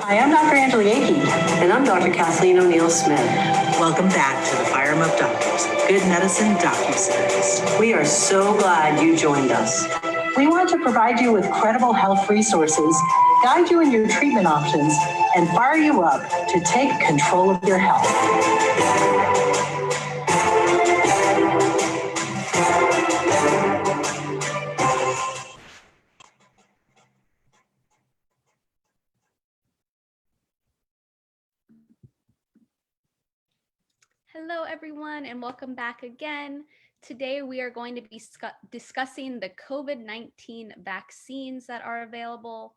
Hi, I'm Dr. Angela Yakey. And I'm Dr. Kathleen O'Neill Smith. Welcome back to the FIRRIMup Doctors, Good Medicine docuseries. We are so glad you joined us. We want to provide you with credible health resources, guide you in your treatment options, and fire you up to take control of your health. Hello, everyone, and welcome back again. Today, we are going to be discussing the COVID-19 vaccines that are available.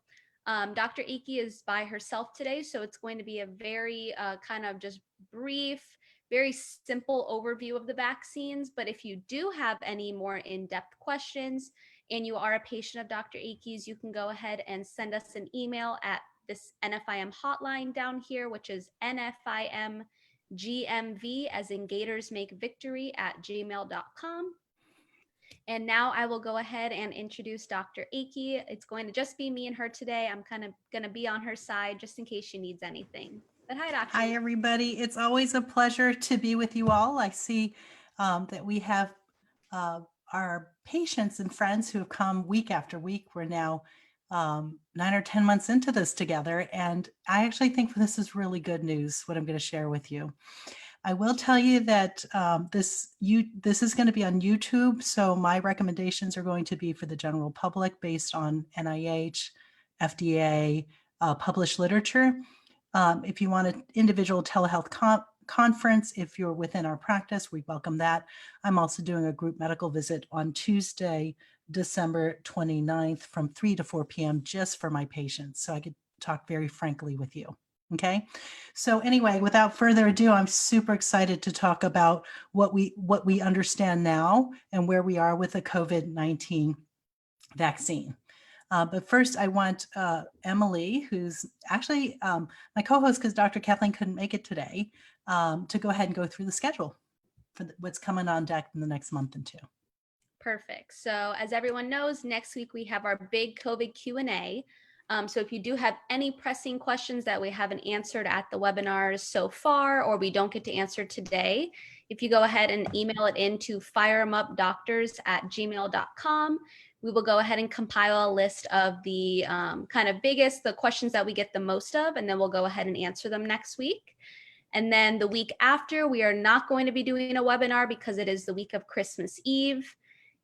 Dr. Akey is by herself today, so it's going to be a very kind of just brief, very simple overview of the vaccines. But if you do have any more in-depth questions and you are a patient of Dr. Akey's, you can go ahead and send us an email at this NFIM hotline down here, which is NFIM GMV as in Gators Make Victory at gmail.com. And now I will go ahead and introduce Dr. Akey. It's going to just be me and her today. I'm kind of going to be on her side just in case she needs anything. But hi, Dr. Hi, everybody. It's always a pleasure to be with you all. I see that we have our patients and friends who have come week after week. We're now 9 or 10 months into this together. And I actually think this is really good news, what I'm going to share with you. I will tell you that this is going to be on YouTube. So my recommendations are going to be for the general public based on NIH, FDA, published literature. If you want an individual telehealth conference, if you're within our practice, we welcome that. I'm also doing a group medical visit on Tuesday, December 29th from 3 to 4 p.m. just for my patients. So I could talk very frankly with you. Okay. So anyway, without further ado, I'm super excited to talk about what we understand now and where we are with the COVID-19 vaccine. But first, I want Emily, who's actually my co-host because Dr. Kathleen couldn't make it today, to go ahead and go through the schedule for what's coming on deck in the next month and two. Perfect. So as everyone knows, next week we have our big COVID Q&A. So if you do have any pressing questions that we haven't answered at the webinars so far, or we don't get to answer today, if you go ahead and email it into FIRRIMupDoctors@gmail.com, we will go ahead and compile a list of the kind of the questions that we get the most of, and then we'll go ahead and answer them next week. And then the week after, we are not going to be doing a webinar because it is the week of Christmas Eve.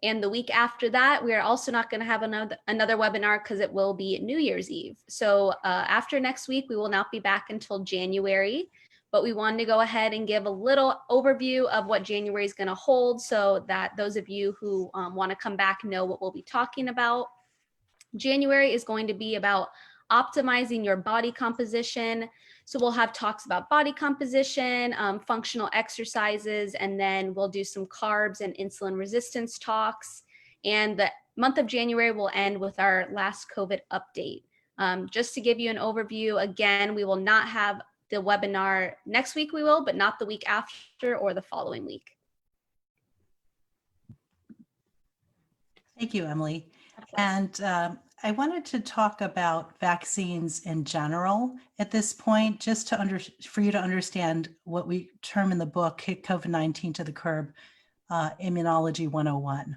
And the week after that, we are also not going to have another webinar because it will be New Year's Eve. So after next week, we will not be back until January. But we wanted to go ahead and give a little overview of what January is going to hold so that those of you who want to come back know what we'll be talking about. January is going to be about optimizing your body composition. So we'll have talks about body composition, functional exercises, and then we'll do some carbs and insulin resistance talks. And the month of January will end with our last COVID update. Just to give you an overview, again, we will not have the webinar next week, we will, but not the week after or the following week. Thank you, Emily. And I wanted to talk about vaccines in general at this point, just for you to understand what we term in the book, Kick COVID-19 to the Curb, Immunology 101,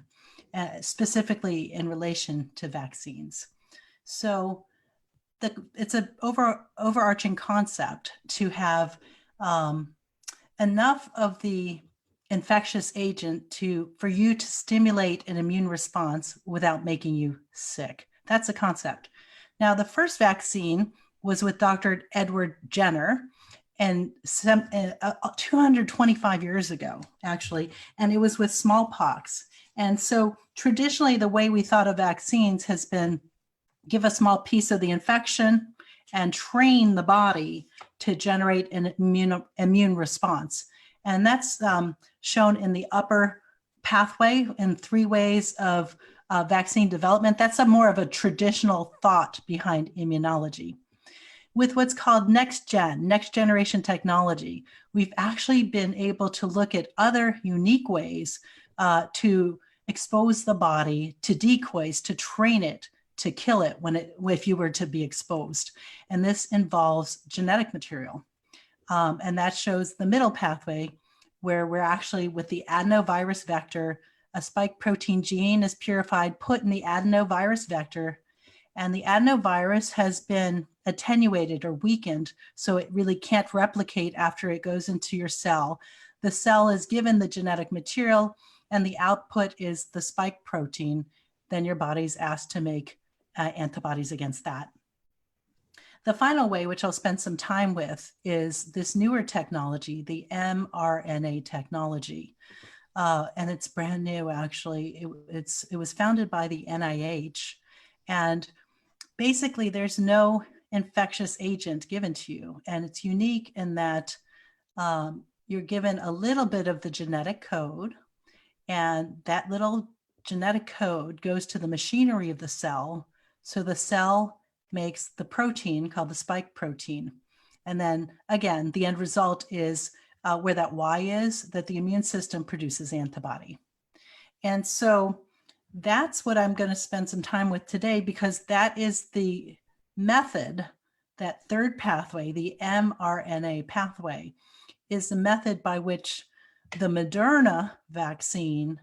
specifically in relation to vaccines. So it's an overarching concept to have enough of the infectious agent for you to stimulate an immune response without making you sick. That's a concept. Now, the first vaccine was with Dr. Edward Jenner and 225 years ago, actually, and it was with smallpox. And so traditionally, the way we thought of vaccines has been give a small piece of the infection and train the body to generate an immune response. And that's shown in the upper pathway in 3 ways of vaccine development. That's more of a traditional thought behind immunology. With what's called next generation technology, we've actually been able to look at other unique ways to expose the body to decoys, to train it to kill it if you were to be exposed. And this involves genetic material. And that shows the middle pathway where we're actually with the adenovirus vector, a spike protein gene is purified, put in the adenovirus vector, and the adenovirus has been attenuated or weakened, so it really can't replicate after it goes into your cell. The cell is given the genetic material and the output is the spike protein. Then your body's asked to make antibodies against that. The final way, which I'll spend some time with, is this newer technology, the mRNA technology. And it's brand new, actually. It was founded by the NIH. And basically, there's no infectious agent given to you. And it's unique in that you're given a little bit of the genetic code. And that little genetic code goes to the machinery of the cell. So the cell makes the protein called the spike protein. And then again, the end result is where that Y is, that the immune system produces antibody. And so that's what I'm going to spend some time with today, because that is the method, that third pathway, the mRNA pathway, is the method by which the Moderna vaccine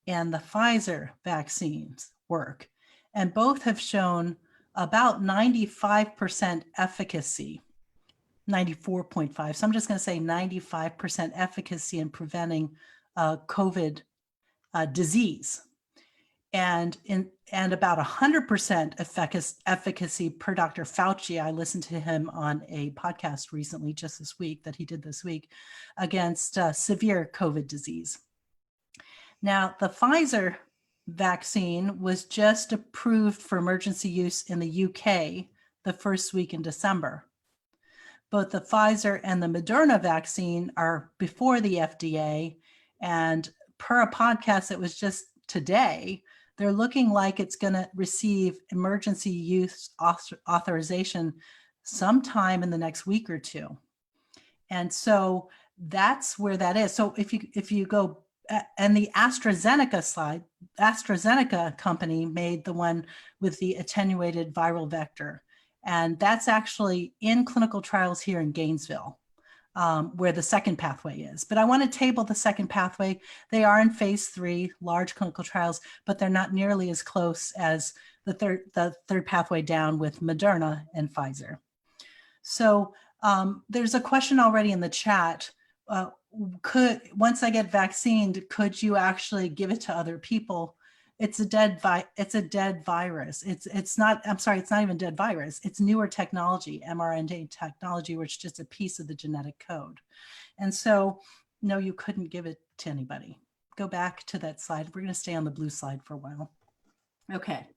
and the Pfizer vaccines work. And both have shown about 95% efficacy, 94.5. So I'm just going to say 95% efficacy in preventing COVID disease. And about 100% efficacy per Dr. Fauci. I listened to him on a podcast recently, just this week, that he did this week, against severe COVID disease. Now, the Pfizer vaccine was just approved for emergency use in the UK the first week in December. Both the Pfizer and the Moderna vaccine are before the FDA, and per a podcast that was just today, they're looking like it's going to receive emergency use authorization sometime in the next week or two. And so that's where that is. So if you go, and the AstraZeneca slide, AstraZeneca company made the one with the attenuated viral vector. And that's actually in clinical trials here in Gainesville, where the second pathway is. But I want to table the second pathway. They are in phase 3, large clinical trials, but they're not nearly as close as the third pathway down with Moderna and Pfizer. So there's a question already in the chat. Once I get vaccinated, could you actually give it to other people? It's a dead virus. It's not even dead virus. It's newer technology, mRNA technology, which is just a piece of the genetic code. And so, no, you couldn't give it to anybody. Go back to that slide. We're going to stay on the blue slide for a while. Okay,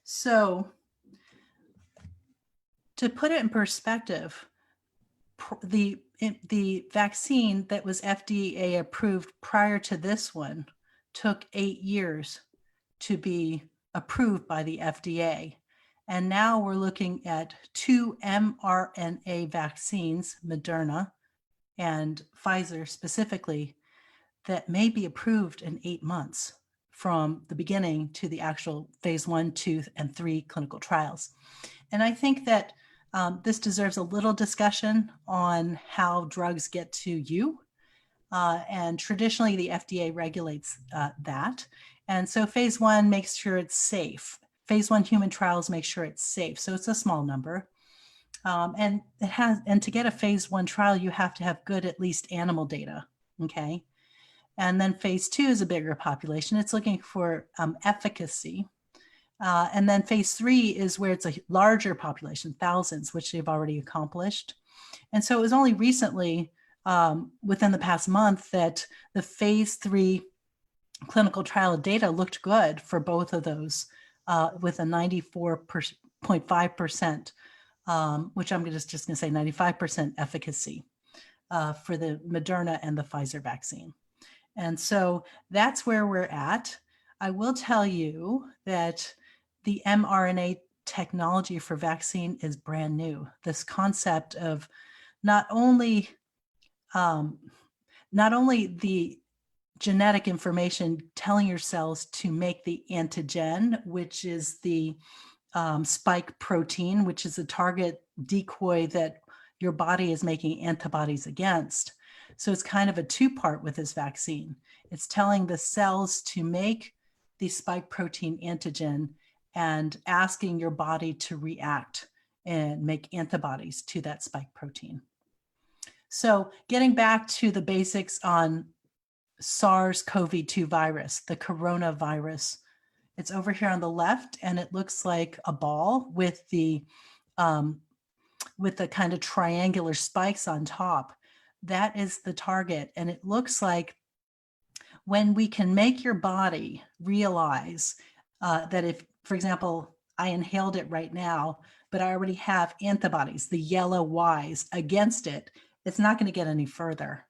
so to put it in perspective, the vaccine that was FDA approved prior to this one took 8 years to be approved by the FDA. And now we're looking at 2 mRNA vaccines, Moderna and Pfizer specifically, that may be approved in 8 months from the beginning to the actual phase 1, 2, and 3 clinical trials. And I think that this deserves a little discussion on how drugs get to you. And traditionally, the FDA regulates that. And so phase 1 makes sure it's safe. Phase 1 human trials make sure it's safe. So it's a small number. And to get a phase 1 trial, you have to have good, at least animal data, okay? And then phase 2 is a bigger population. It's looking for efficacy. And then phase 3 is where it's a larger population, thousands, which they've already accomplished. And so it was only recently, within the past month, that the phase 3 clinical trial data looked good for both of those, with a 94.5%, which I'm just going to say 95% efficacy for the Moderna and the Pfizer vaccine. And so that's where we're at. I will tell you that the mRNA technology for vaccine is brand new. This concept of not only the genetic information telling your cells to make the antigen, which is the spike protein, which is a target decoy that your body is making antibodies against. So it's kind of a two-part with this vaccine. It's telling the cells to make the spike protein antigen and asking your body to react and make antibodies to that spike protein. So getting back to the basics on SARS-CoV-2 virus, the coronavirus, it's over here on the left, and it looks like a ball with the kind of triangular spikes on top. That is the target, and it looks like when we can make your body realize that if, for example, I inhaled it right now, but I already have antibodies, the yellow Ys against it, it's not going to get any further.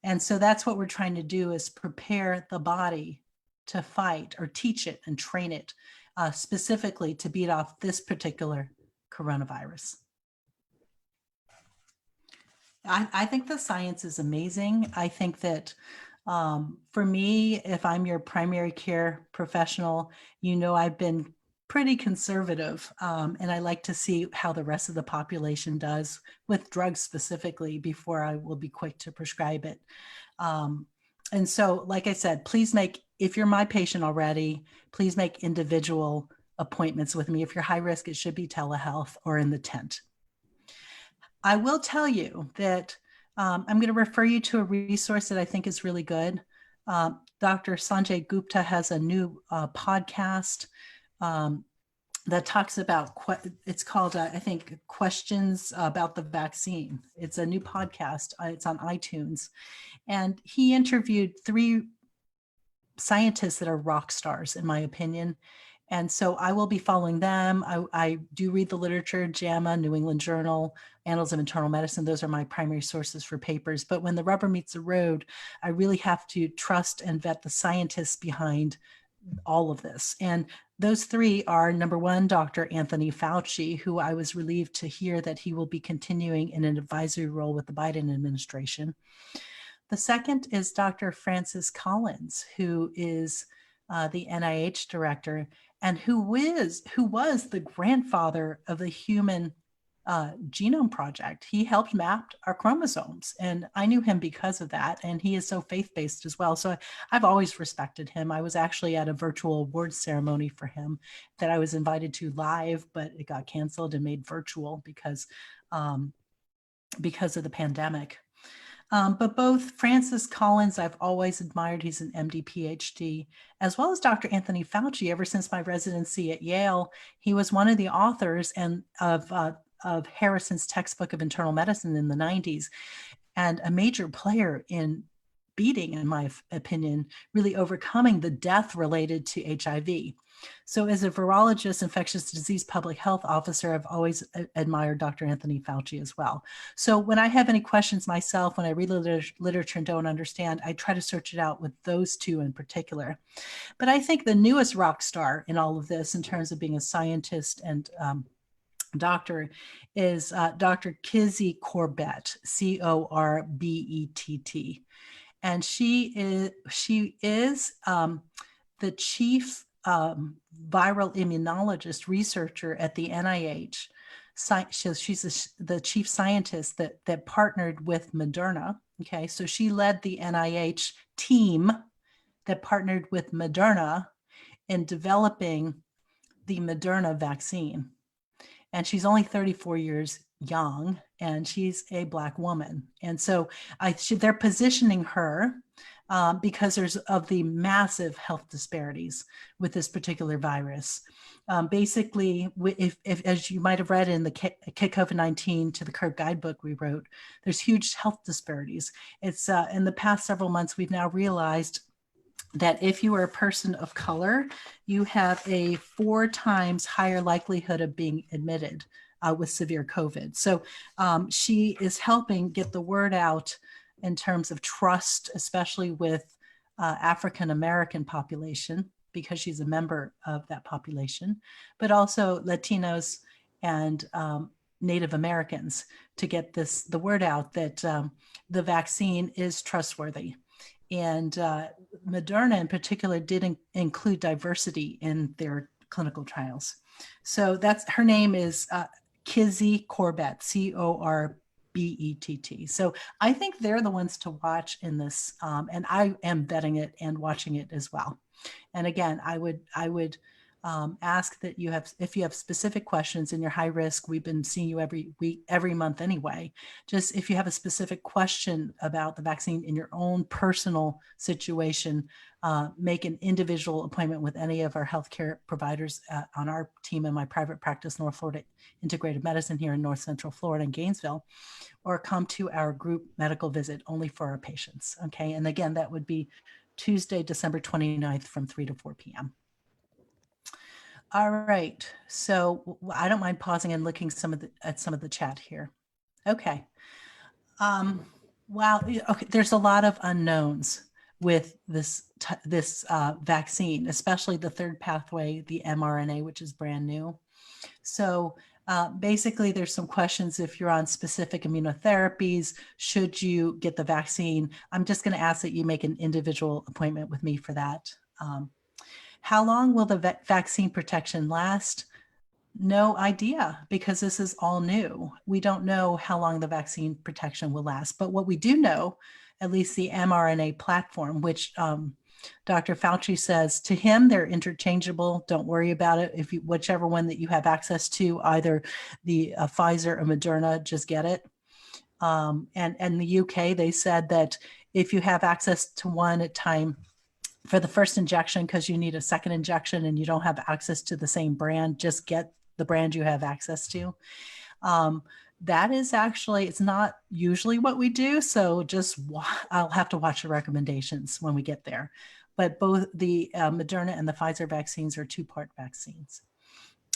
And so that's what we're trying to do, is prepare the body to fight, or teach it and train it specifically to beat off this particular coronavirus. I think the science is amazing. I think that for me, if I'm your primary care professional, you know, I've been pretty conservative, and I like to see how the rest of the population does with drugs specifically before I will be quick to prescribe it. And so, like I said, please make, if you're my patient already, please make individual appointments with me. If you're high risk, it should be telehealth or in the tent. I will tell you that I'm going to refer you to a resource that I think is really good. Dr. Sanjay Gupta has a new podcast that talks about, it's called, I think, Questions About the Vaccine. It's a new podcast. It's on iTunes. And he interviewed 3 scientists that are rock stars, in my opinion. And so I will be following them. I do read the literature, JAMA, New England Journal, Annals of Internal Medicine. Those are my primary sources for papers. But when the rubber meets the road, I really have to trust and vet the scientists behind all of this. And those 3 are, number 1, Dr. Anthony Fauci, who I was relieved to hear that he will be continuing in an advisory role with the Biden administration. The second is Dr. Francis Collins, who is the NIH director, and who was the grandfather of the Human Genome Project. He helped map our chromosomes, and I knew him because of that, and he is so faith-based as well. So I've always respected him. I was actually at a virtual awards ceremony for him that I was invited to live, but it got canceled and made virtual because of the pandemic. But both Francis Collins, I've always admired. He's an MD, PhD, as well as Dr. Anthony Fauci. Ever since my residency at Yale, he was one of the authors of Harrison's textbook of internal medicine in the 90s, and a major player in beating, in my opinion, really overcoming the death related to HIV. So as a virologist, infectious disease public health officer, I've always admired Dr. Anthony Fauci as well. So when I have any questions myself, when I read literature and don't understand, I try to search it out with those 2 in particular. But I think the newest rock star in all of this, in terms of being a scientist and doctor, is Dr. Kizzy Corbett, Corbett. And she is the chief viral immunologist researcher at the NIH. She's the chief scientist that partnered with Moderna. Okay, so she led the NIH team that partnered with Moderna in developing the Moderna vaccine. And she's only 34 years young, and she's a Black woman. And so they're positioning her because of the massive health disparities with this particular virus. Basically, if as you might have read in the Kick COVID-19 to the Curb guidebook we wrote, there's huge health disparities. It's in the past several months, we've now realized that if you are a person of color, you have a 4 times higher likelihood of being admitted with severe COVID. So she is helping get the word out in terms of trust, especially with African-American population, because she's a member of that population, but also Latinos and Native Americans, to get the word out that the vaccine is trustworthy. Moderna in particular did include diversity in their clinical trials. So her name is Kizzy Corbett, Corbett. So I think they're the ones to watch in this, and I am vetting it and watching it as well. And again, I would ask that if you have specific questions and you're high risk, we've been seeing you every month anyway. Just if you have a specific question about the vaccine in your own personal situation, make an individual appointment with any of our healthcare providers on our team in my private practice, North Florida Integrated Medicine here in North Central Florida in Gainesville, or come to our group medical visit only for our patients. Okay. And again, that would be Tuesday, December 29th from 3 to 4 p.m. All right. So I don't mind pausing and looking at some of the chat here. Okay. Wow. Okay. There's a lot of unknowns with this vaccine, especially the third pathway, the mRNA, which is brand new. So basically, there's some questions if you're on specific immunotherapies, should you get the vaccine? I'm just going to ask that you make an individual appointment with me for that. How long will the vaccine protection last? No idea, because this is all new. We don't know how long the vaccine protection will last. But what we do know, at least the mRNA platform, which Dr. Fauci says to him, they're interchangeable. Don't worry about it. Whichever one that you have access to, either the Pfizer or Moderna, just get it. And in the UK, they said that if you have access to one at time for the first injection, because you need a second injection and you don't have access to the same brand, just get the brand you have access to. That is actually, it's not usually what we do. So I'll have to watch the recommendations when we get there. But both the Moderna and the Pfizer vaccines are 2-part vaccines.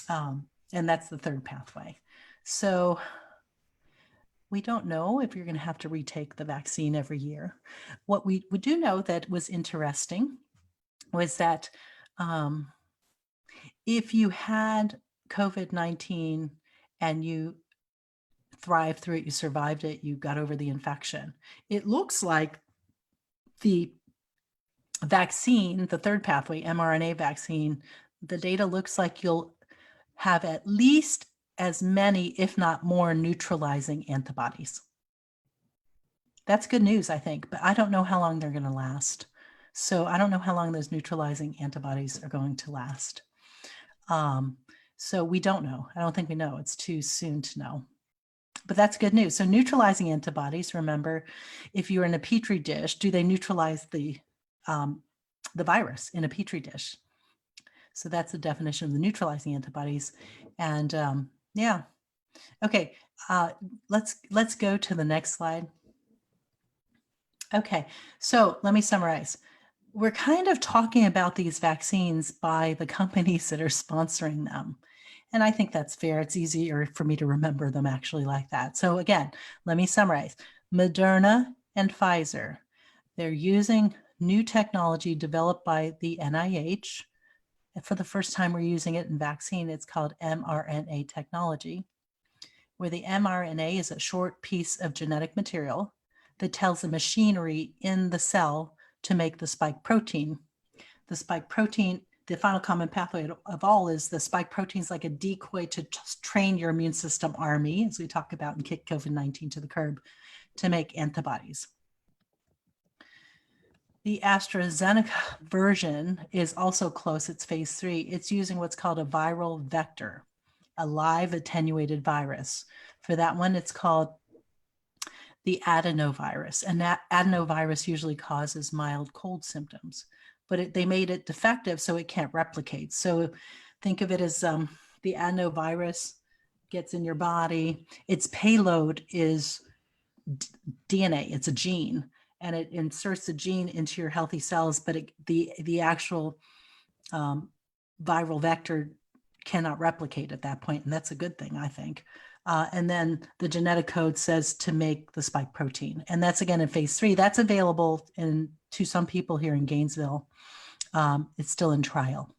And that's the third pathway. So we don't know if you're going to have to retake the vaccine every year. What we do know that was interesting was that if you had COVID-19 and you thrived through it, you survived it, you got over the infection, it looks like the vaccine, the third pathway, mRNA vaccine, the data looks like you'll have at least as many, if not more, neutralizing antibodies. That's good news, I think, but I don't know how long they're going to last. So I don't know how long those neutralizing antibodies are going to last. So we don't know. I don't think we know. It's too soon to know. But that's good news. So neutralizing antibodies, remember, if you're in a Petri dish, do they neutralize the virus in a Petri dish? So that's the definition of the neutralizing antibodies. And yeah. Okay, let's go to the next slide. Okay, so let me summarize. We're kind of talking about these vaccines by the companies that are sponsoring them. And I think that's fair. It's easier for me to remember them actually like that. So again, let me summarize. Moderna and Pfizer, they're using new technology developed by the NIH. And for the first time, we're using it in vaccine. It's called mRNA technology, where the mRNA is a short piece of genetic material that tells the machinery in the cell to make the spike protein. The spike protein, the final common pathway of all is the spike protein is like a decoy to train your immune system army, as we talk about, and kick COVID-19 to the curb to make antibodies. The AstraZeneca version is also close. It's phase 3. It's using what's called a viral vector, a live attenuated virus. For that one, it's called the adenovirus. And that adenovirus usually causes mild cold symptoms, but they made it defective so it can't replicate. So think of it as the adenovirus gets in your body. Its payload is DNA. It's a gene, and it inserts the gene into your healthy cells, but the actual viral vector cannot replicate at that point. And that's a good thing, I think. And then the genetic code says to make the spike protein. And that's again in phase 3. That's available to some people here in Gainesville. It's still in trial.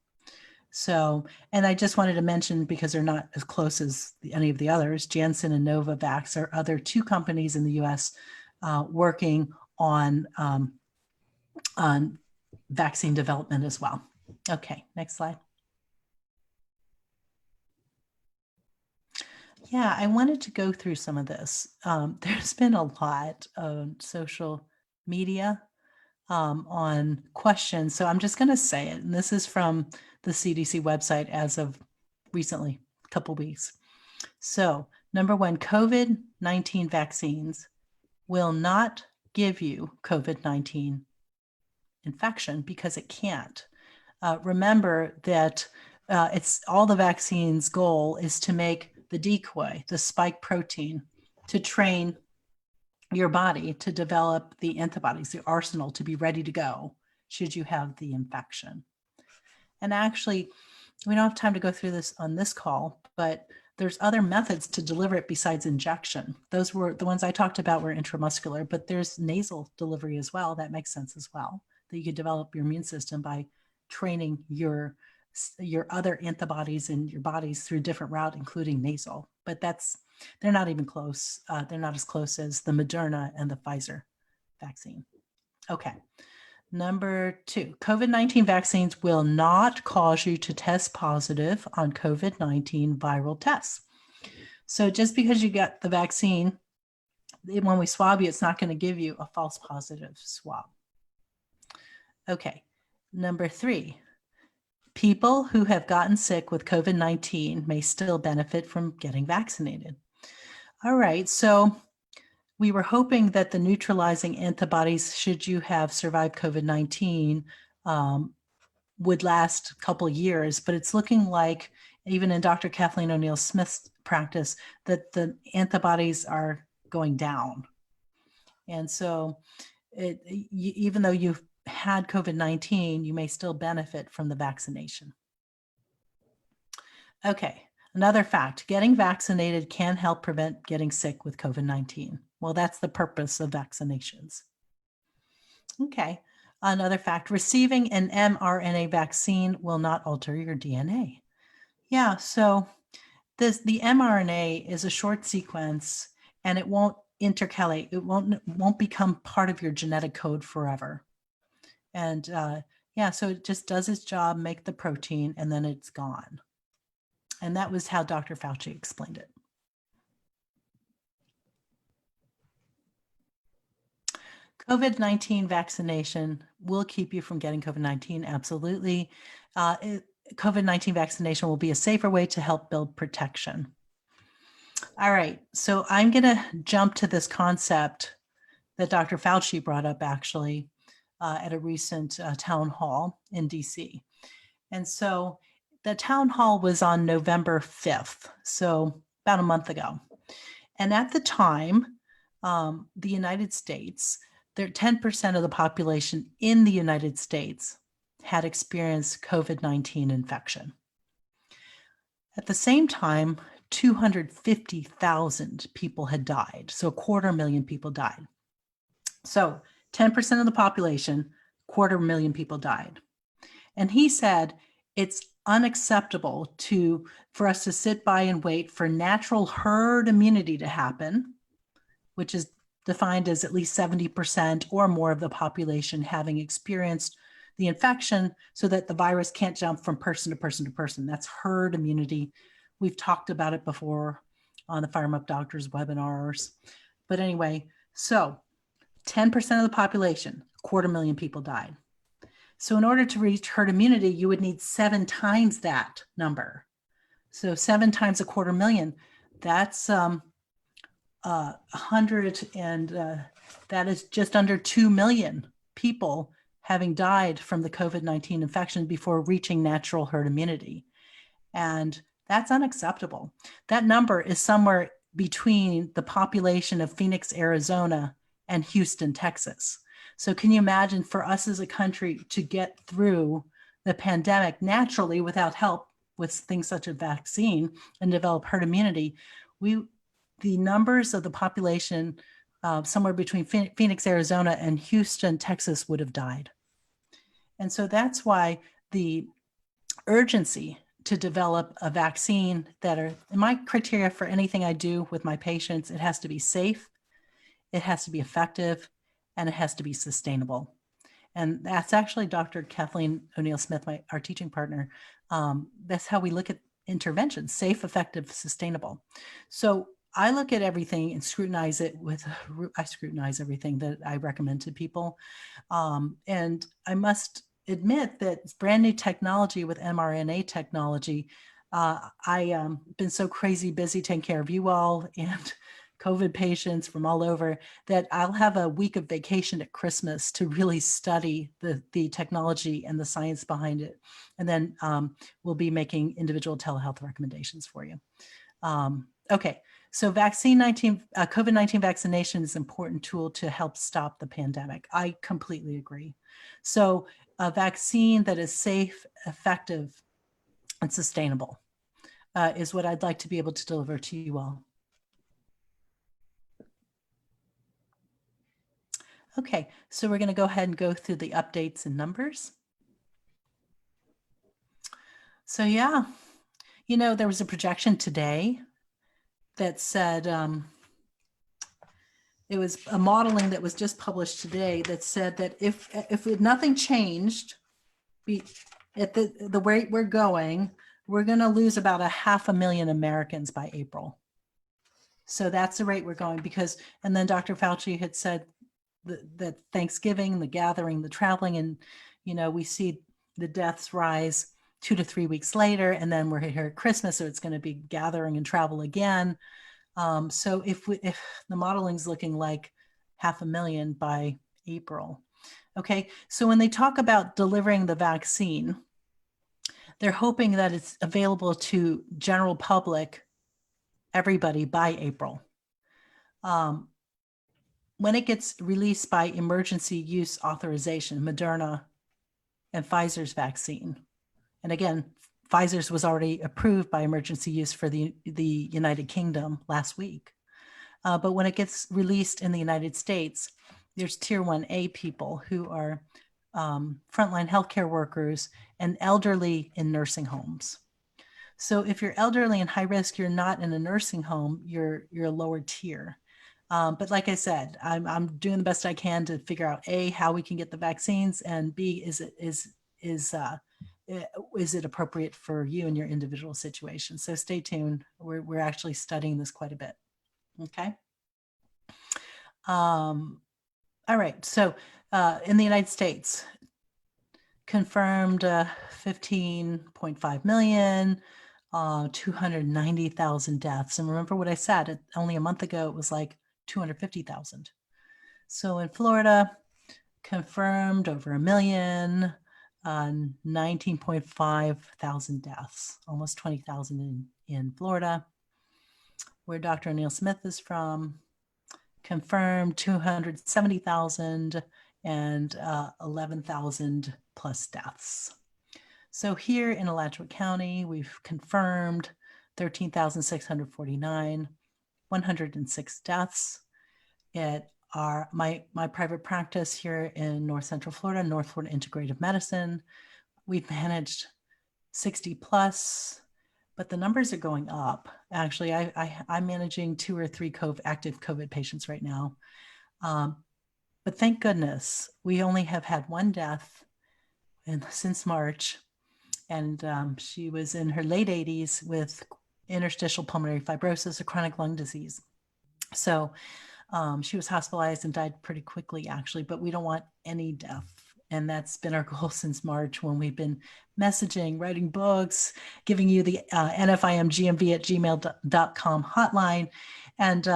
So, and I just wanted to mention, because they're not as close as any of the others, Janssen and Novavax are other 2 companies in the US working on on vaccine development as well. Okay, next slide. Yeah, I wanted to go through some of this. There's been a lot of social media on questions. So I'm just going to say it. And this is from the CDC website as of recently, a couple weeks. So number one, COVID-19 vaccines will not give you COVID-19 infection because it can't. Remember that it's all the vaccine's goal is to make the decoy, the spike protein, to train your body to develop the antibodies, the arsenal to be ready to go should you have the infection. And actually, we don't have time to go through this on this call, but there's other methods to deliver it besides injection. Those were the ones I talked about were intramuscular, but there's nasal delivery as well. That makes sense as well, that you could develop your immune system by training your other antibodies in your bodies through different route, including nasal. But they're not even close. They're not as close as the Moderna and the Pfizer vaccine. Okay. Number two, COVID-19 vaccines will not cause you to test positive on COVID-19 viral tests. So just because you get the vaccine, when we swab you, it's not going to give you a false positive swab. Okay. Number three, people who have gotten sick with COVID-19 may still benefit from getting vaccinated. All right. So we were hoping that the neutralizing antibodies, should you have survived COVID-19, would last a couple of years, but it's looking like, even in Dr. Kathleen O'Neill Smith's practice, that the antibodies are going down. And so even though you've had COVID-19, you may still benefit from the vaccination. Okay. Another fact, getting vaccinated can help prevent getting sick with COVID-19. Well, that's the purpose of vaccinations. Okay. Another fact, receiving an mRNA vaccine will not alter your DNA. Yeah, so the mRNA is a short sequence and it won't intercalate. It won't become part of your genetic code forever. And yeah, so it just does its job, make the protein, and then it's gone. And that was how Dr. Fauci explained it. COVID-19 vaccination will keep you from getting COVID-19, absolutely. COVID-19 vaccination will be a safer way to help build protection. All right, so I'm going to jump to this concept that Dr. Fauci brought up actually at a recent town hall in DC. And so the town hall was on November 5th, so about a month ago. And at the time, the United States, 10% of the population in the United States had experienced COVID-19 infection. At the same time, 250,000 people had died. So 250,000 people died. So 10% of the population, 250,000 people died. And he said, it's unacceptable for us to sit by and wait for natural herd immunity to happen, which is defined as at least 70% or more of the population having experienced the infection so that the virus can't jump from person to person to person. That's herd immunity. We've talked about it before on the FIRRIMup Doctors webinars. But anyway, so 10% of the population, 250,000 people died. So in order to reach herd immunity, you would need 7 times that number. So 7 times 250,000, that's 100, and that is just under 2 million people having died from the COVID-19 infection before reaching natural herd immunity. And that's unacceptable. That number is somewhere between the population of Phoenix, Arizona, and Houston, Texas. So can you imagine, for us as a country to get through the pandemic naturally without help with things such as vaccine and develop herd immunity, the numbers of the population somewhere between Phoenix, Arizona, and Houston, Texas would have died. And so that's why the urgency to develop a vaccine that are my criteria for anything I do with my patients, it has to be safe, it has to be effective, and it has to be sustainable. And that's actually Dr. Kathleen O'Neill Smith, our teaching partner. That's how we look at interventions: safe, effective, sustainable. So I look at everything and scrutinize it I scrutinize everything that I recommend to people. And I must admit that it's brand new technology with mRNA technology. I been so crazy busy taking care of you all and COVID patients from all over that I'll have a week of vacation at Christmas to really study the technology and the science behind it. And then we'll be making individual telehealth recommendations for you. Okay, so COVID-19 vaccination is an important tool to help stop the pandemic. I completely agree. So a vaccine that is safe, effective, and sustainable is what I'd like to be able to deliver to you all. Okay, so we're going to go ahead and go through the updates and numbers. So yeah, you know, there was a projection today that said, it was a modeling that was just published today that said that if nothing changed at the rate we're going, we're going to lose about 500,000 Americans by April. So that's the rate we're going because, and then Dr. Fauci had said that Thanksgiving, the gathering, the traveling, and, you know, we see the deaths rise 2 to 3 weeks later, and then we're here at Christmas, so it's going to be gathering and travel again. So if the modeling's looking like 500,000 by April. Okay, so when they talk about delivering the vaccine, they're hoping that it's available to general public, everybody by April. When it gets released by emergency use authorization, Moderna and Pfizer's vaccine, and again, Pfizer's was already approved by emergency use for the United Kingdom last week. But when it gets released in the United States, there's tier 1A people who are frontline healthcare workers and elderly in nursing homes. So if you're elderly and high risk, you're not in a nursing home, you're a lower tier. But like I said, I'm doing the best I can to figure out A, how we can get the vaccines, and B, is it appropriate for you and your individual situation? So stay tuned. We're actually studying this quite a bit. Okay. All right. So in the United States, confirmed 15.5 million, 290,000 deaths. And remember what I said, only a month ago, it was like 250,000. So in Florida, confirmed over 1 million, 19.5 thousand deaths, almost 20,000 in Florida, where Dr. O'Neill Smith is from. Confirmed 270,000 and 11,000 plus deaths. So here in Alachua County, we've confirmed 13,649, 106 deaths. At my private practice here in North Central Florida, North Florida Integrative Medicine, we've managed 60 plus, but the numbers are going up. Actually, I'm managing 2 or 3 active COVID patients right now. But thank goodness, we only have had 1 death since March. And she was in her late 80s with interstitial pulmonary fibrosis, a chronic lung disease. So she was hospitalized and died pretty quickly, actually, but we don't want any death. And that's been our goal since March, when we've been messaging, writing books, giving you the nfimgmv@gmail.com hotline. And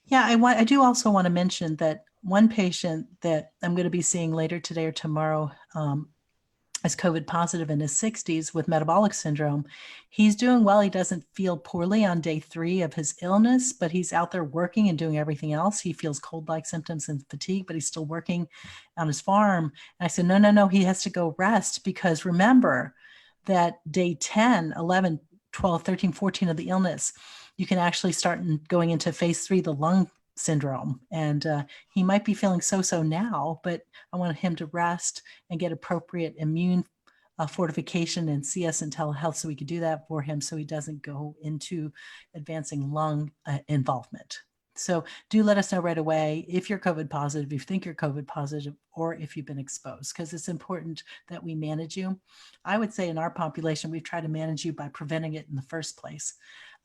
yeah, I do also want to mention that one patient that I'm going to be seeing later today or tomorrow is COVID positive in his 60s with metabolic syndrome. He's doing well. He doesn't feel poorly on day 3 of his illness, but he's out there working and doing everything else. He feels cold-like symptoms and fatigue, but he's still working on his farm. And I said, no, he has to go rest, because remember that day 10, 11, 12, 13, 14 of the illness, you can actually start going into phase 3, the lung syndrome. And he might be feeling so now, but I wanted him to rest and get appropriate immune fortification and CS and telehealth, so we could do that for him, so he doesn't go into advancing lung involvement. So do let us know right away if you're COVID positive, if you think you're COVID positive, or if you've been exposed, because it's important that we manage you. I would say in our population, we've tried to manage you by preventing it in the first place.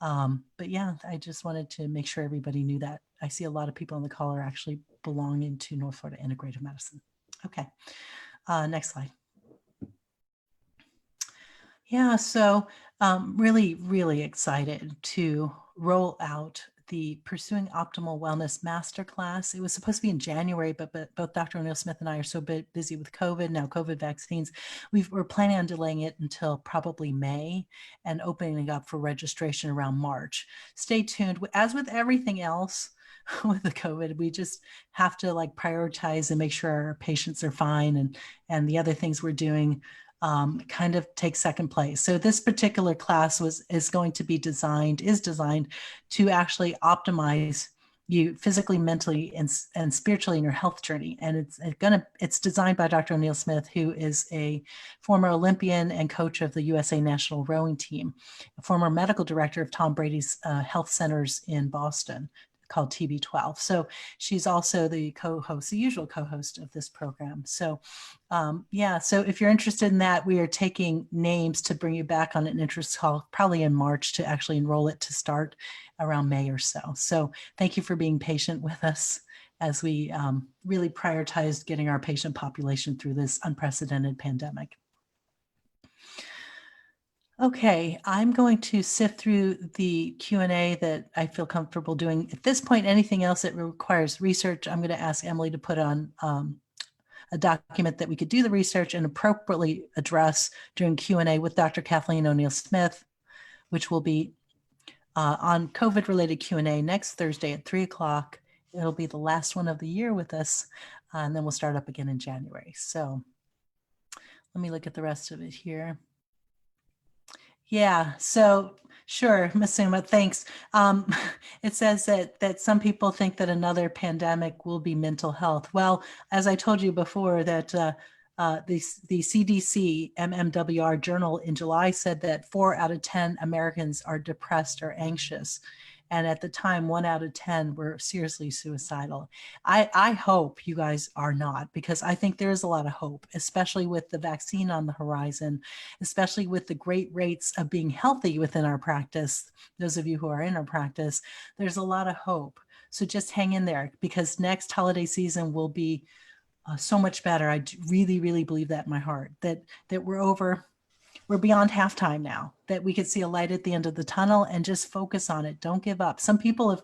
But yeah, I just wanted to make sure everybody knew that. I see a lot of people on the call are actually belonging to North Florida Integrative Medicine. Okay, next slide. Yeah, so really, really excited to roll out the Pursuing Optimal Wellness Masterclass. It was supposed to be in January, but both Dr. O'Neill Smith and I are so busy with COVID, now COVID vaccines, we're planning on delaying it until probably May and opening up for registration around March. Stay tuned. As with everything else, with the COVID, we just have to like prioritize and make sure our patients are fine, and the other things we're doing kind of take second place. So this particular class is designed to actually optimize you physically, mentally, and spiritually in your health journey. And it's designed by Dr. O'Neill Smith, who is a former Olympian and coach of the USA National Rowing Team, a former medical director of Tom Brady's health centers in Boston, called TB12. So she's also the usual co-host of this program. So yeah, so if you're interested in that, we are taking names to bring you back on an interest call, probably in March, to actually enroll it to start around May or so. So thank you for being patient with us as we really prioritized getting our patient population through this unprecedented pandemic. Okay, I'm going to sift through the Q&A that I feel comfortable doing. At this point, anything else that requires research, I'm going to ask Emily to put on a document that we could do the research and appropriately address during Q&A with Dr. Kathleen O'Neill Smith, which will be on COVID-related Q&A next Thursday at 3 o'clock. It'll be the last one of the year with us, and then we'll start up again in January. So let me look at the rest of it here. Yeah, so sure, Masuma, thanks. It says that some people think that another pandemic will be mental health. Well, as I told you before, that the CDC MMWR journal in July said that 4 out of 10 Americans are depressed or anxious. And at the time, 1 out of 10 were seriously suicidal. I hope you guys are not, because I think there is a lot of hope, especially with the vaccine on the horizon, especially with the great rates of being healthy within our practice. Those of you who are in our practice, there's a lot of hope. So just hang in there, because next holiday season will be so much better. I really, really believe that in my heart, that we're beyond halftime now, that we could see a light at the end of the tunnel and just focus on it. Don't give up. Some people have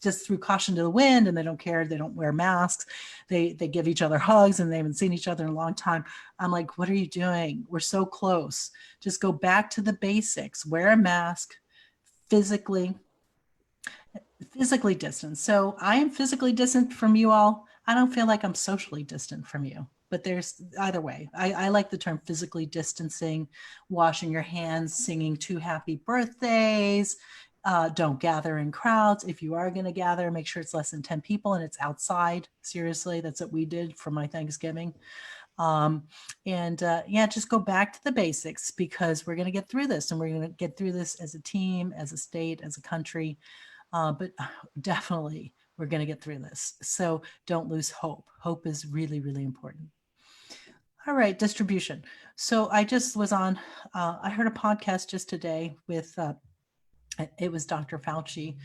just threw caution to the wind and they don't care. They don't wear masks. They give each other hugs and they haven't seen each other in a long time. I'm like, what are you doing? We're so close. Just go back to the basics. Wear a mask, physically distant. So I am physically distant from you all. I don't feel like I'm socially distant from you. But there's either way. I like the term physically distancing, washing your hands, singing 2 happy birthdays. Don't gather in crowds. If you are going to gather, make sure it's less than 10 people and it's outside. Seriously, that's what we did for my Thanksgiving. Yeah, just go back to the basics, because we're going to get through this, and we're going to get through this as a team, as a state, as a country. But definitely, we're going to get through this. So don't lose hope. Hope is really, really important. All right, distribution. So I just was on, I heard a podcast just today with, it was Dr. Fauci.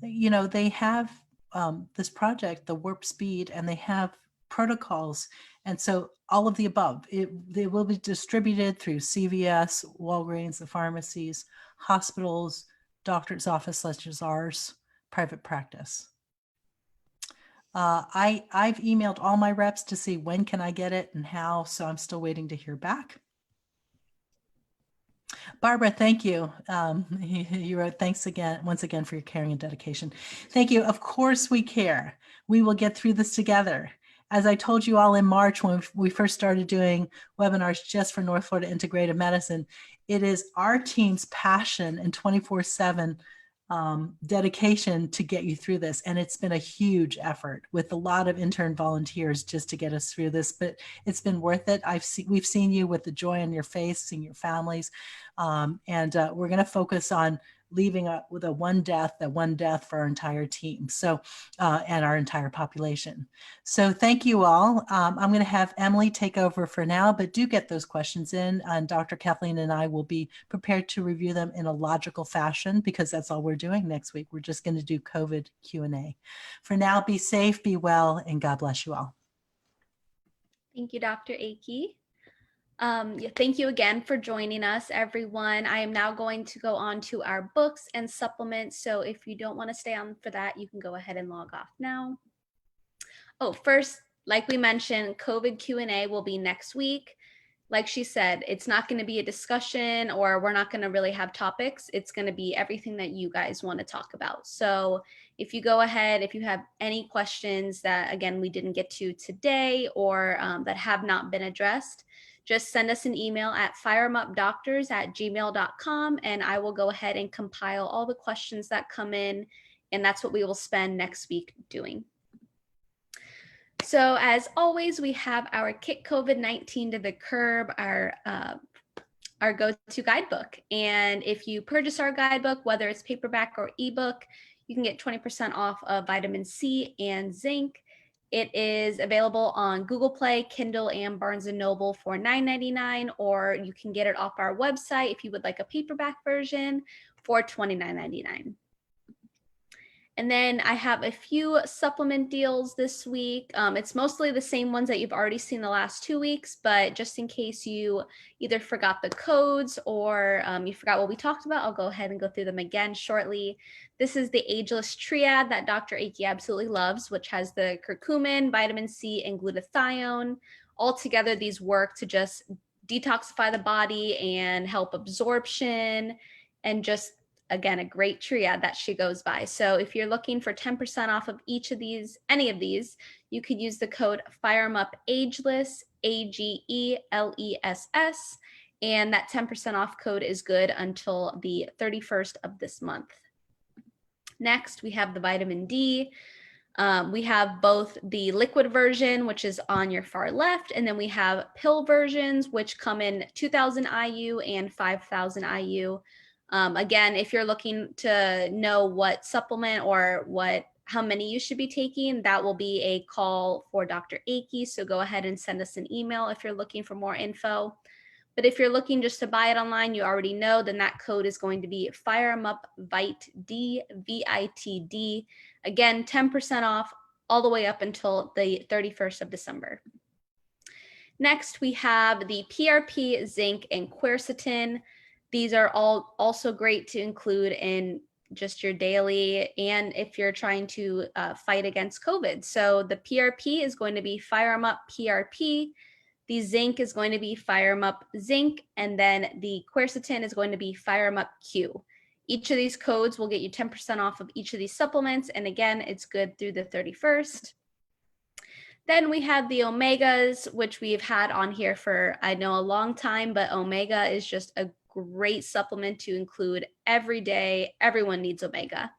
You know, they have this project, the Warp Speed, and they have protocols. And so all of the above, they will be distributed through CVS, Walgreens, the pharmacies, hospitals, doctor's office such as ours, private practice. I've emailed all my reps to see when can I get it and how, so I'm still waiting to hear back. Barbara, thank you. You wrote, thanks again, once again, for your caring and dedication. Thank you. Of course we care. We will get through this together. As I told you all in March, when we first started doing webinars just for North Florida Integrative Medicine, it is our team's passion and 24/7 dedication to get you through this. And it's been a huge effort with a lot of intern volunteers just to get us through this, but it's been worth it. We've seen you with the joy on your face, seeing your families. We're going to focus on leaving with a one death for our entire team. So, and our entire population. So thank you all. I'm going to have Emily take over for now, but do get those questions in, and Dr. Kathleen and I will be prepared to review them in a logical fashion, because that's all we're doing next week. We're just going to do COVID Q&A. For now, be safe, be well, and God bless you all. Thank you, Dr. Akey. Yeah, thank you again for joining us, everyone. I am now going to go on to our books and supplements. So if you don't want to stay on for that, you can go ahead and log off now. Oh, first, like we mentioned, COVID Q&A will be next week. Like she said, it's not going to be a discussion, or we're not going to really have topics. It's going to be everything that you guys want to talk about. So if you go ahead, if you have any questions that, again, we didn't get to today, or that have not been addressed, just send us an email at FIRRIMupDoctors@gmail.com, and I will go ahead and compile all the questions that come in, and that's what we will spend next week doing. So as always, we have our Kick COVID-19 to the Curb, our go-to guidebook. And if you purchase our guidebook, whether it's paperback or ebook, you can get 20% off of vitamin C and zinc. It is available on Google Play, Kindle, and Barnes & Noble for $9.99, or you can get it off our website if you would like a paperback version for $29.99. And then I have a few supplement deals this week. It's mostly the same ones that you've already seen the last 2 weeks, but just in case you either forgot the codes or you forgot what we talked about, I'll go ahead and go through them again shortly. This is the Ageless Triad that Dr. Akey absolutely loves, which has the curcumin, vitamin C, and glutathione. Altogether, these work to just detoxify the body and help absorption, and just, again, a great triad that she goes by. So if you're looking for 10% off of each of these, any of these, you could use the code FIRRIMup Ageless, AGELESS, and that 10% off code is good until the 31st of this month. Next, we have the vitamin D. We have both the liquid version, which is on your far left, and then we have pill versions, which come in 2,000 IU and 5,000 IU. Again, if you're looking to know what supplement or how many you should be taking, that will be a call for Dr. Akey. So go ahead and send us an email if you're looking for more info. But if you're looking just to buy it online, you already know, then that code is going to be FIRRIMup VITD, VITD. Again, 10% off all the way up until the 31st of December. Next, we have the PRP, zinc, and quercetin. These are all also great to include in just your daily, and if you're trying to fight against COVID. So the PRP is going to be FIRRIMup PRP. The zinc is going to be FIRRIMup Zinc, and then the quercetin is going to be FIRRIMup Q. Each of these codes will get you 10% off of each of these supplements, and again, it's good through the 31st. Then we have the omegas, which we've had on here for, I know, a long time, but omega is just a great supplement to include every day. Everyone needs omega.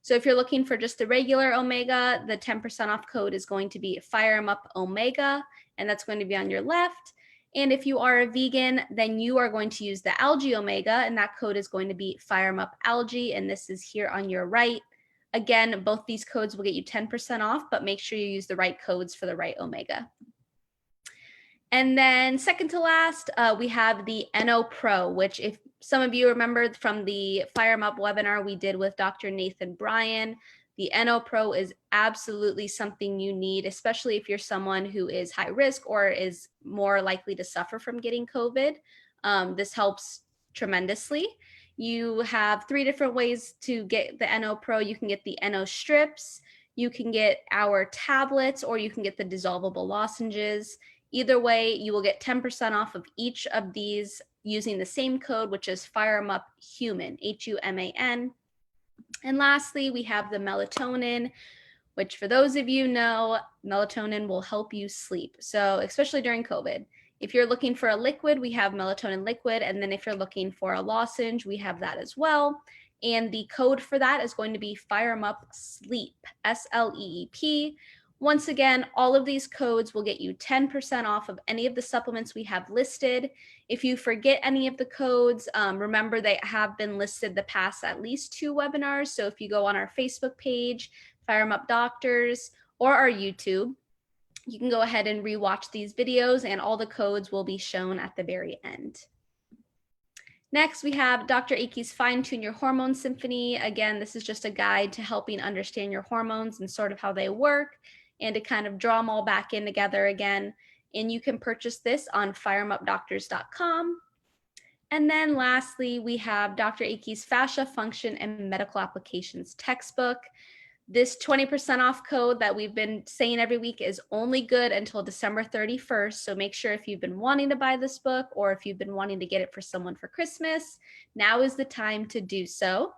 So if you're looking for just the regular omega, the 10% off code is going to be FIRRIMup Omega, and that's going to be on your left. And if you are a vegan, then you are going to use the algae omega, and that code is going to be FIRRIMup Algae, and this is here on your right. Again, both these codes will get you 10% off, but make sure you use the right codes for the right omega. And then second to last, we have the NoPro, which, if some of you remember from the FIRRIMup webinar we did with Dr. Nathan Bryan, the NoPro is absolutely something you need, especially if you're someone who is high risk or is more likely to suffer from getting COVID. This helps tremendously. You have 3 different ways to get the NoPro. You can get the No strips, you can get our tablets, or you can get the dissolvable lozenges. Either way, you will get 10% off of each of these using the same code, which is FIRRIMup Human, HUMAN. And lastly, we have the melatonin, which, for those of you know, melatonin will help you sleep. So especially during COVID, if you're looking for a liquid, we have melatonin liquid. And then if you're looking for a lozenge, we have that as well. And the code for that is going to be FIRRIMup Sleep, SLEEP. Once again, all of these codes will get you 10% off of any of the supplements we have listed. If you forget any of the codes, remember they have been listed the past at least 2 webinars. So if you go on our Facebook page, FIRRIMup Doctors, or our YouTube, you can go ahead and rewatch these videos and all the codes will be shown at the very end. Next, we have Dr. Aki's Fine Tune Your Hormone Symphony. Again, this is just a guide to helping understand your hormones and sort of how they work and to kind of draw them all back in together again. And you can purchase this on FIRRIMupDoctors.com. And then lastly, we have Dr. Aki's Fascia Function and Medical Applications textbook. This 20% off code that we've been saying every week is only good until December 31st. So make sure if you've been wanting to buy this book or if you've been wanting to get it for someone for Christmas, now is the time to do so.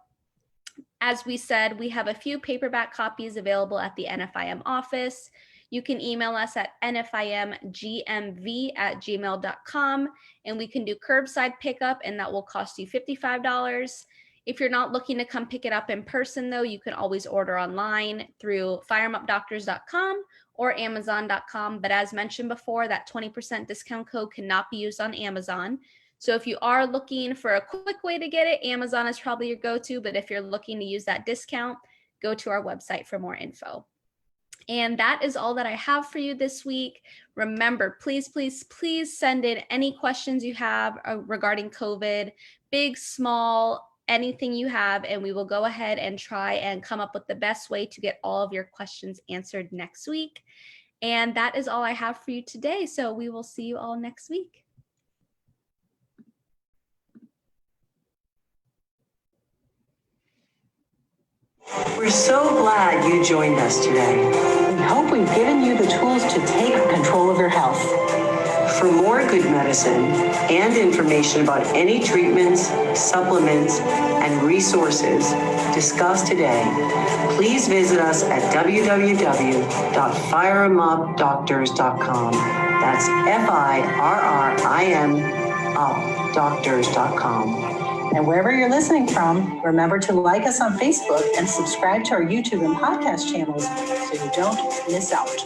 As we said, we have a few paperback copies available at the NFIM office. You can email us at nfimgmv@gmail.com and we can do curbside pickup and that will cost you $55. If you're not looking to come pick it up in person though, you can always order online through FIRRIMupDoctors.com or Amazon.com. But as mentioned before, that 20% discount code cannot be used on Amazon. So if you are looking for a quick way to get it, Amazon is probably your go-to. But if you're looking to use that discount, go to our website for more info. And that is all that I have for you this week. Remember, please, please, please send in any questions you have regarding COVID, big, small, anything you have, and we will go ahead and try and come up with the best way to get all of your questions answered next week. And that is all I have for you today. So we will see you all next week. We're so glad you joined us today. We hope we've given you the tools to take control of your health. For more good medicine and information about any treatments, supplements, and resources discussed today, please visit us at www.FIRRIMupDoctors.com. That's FIRRIM updoctors.com. And wherever you're listening from, remember to like us on Facebook and subscribe to our YouTube and podcast channels so you don't miss out.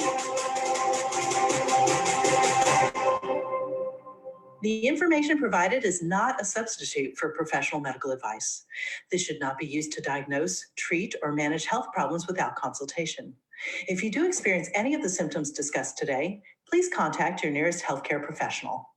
The information provided is not a substitute for professional medical advice. This should not be used to diagnose, treat, or manage health problems without consultation. If you do experience any of the symptoms discussed today, please contact your nearest healthcare professional.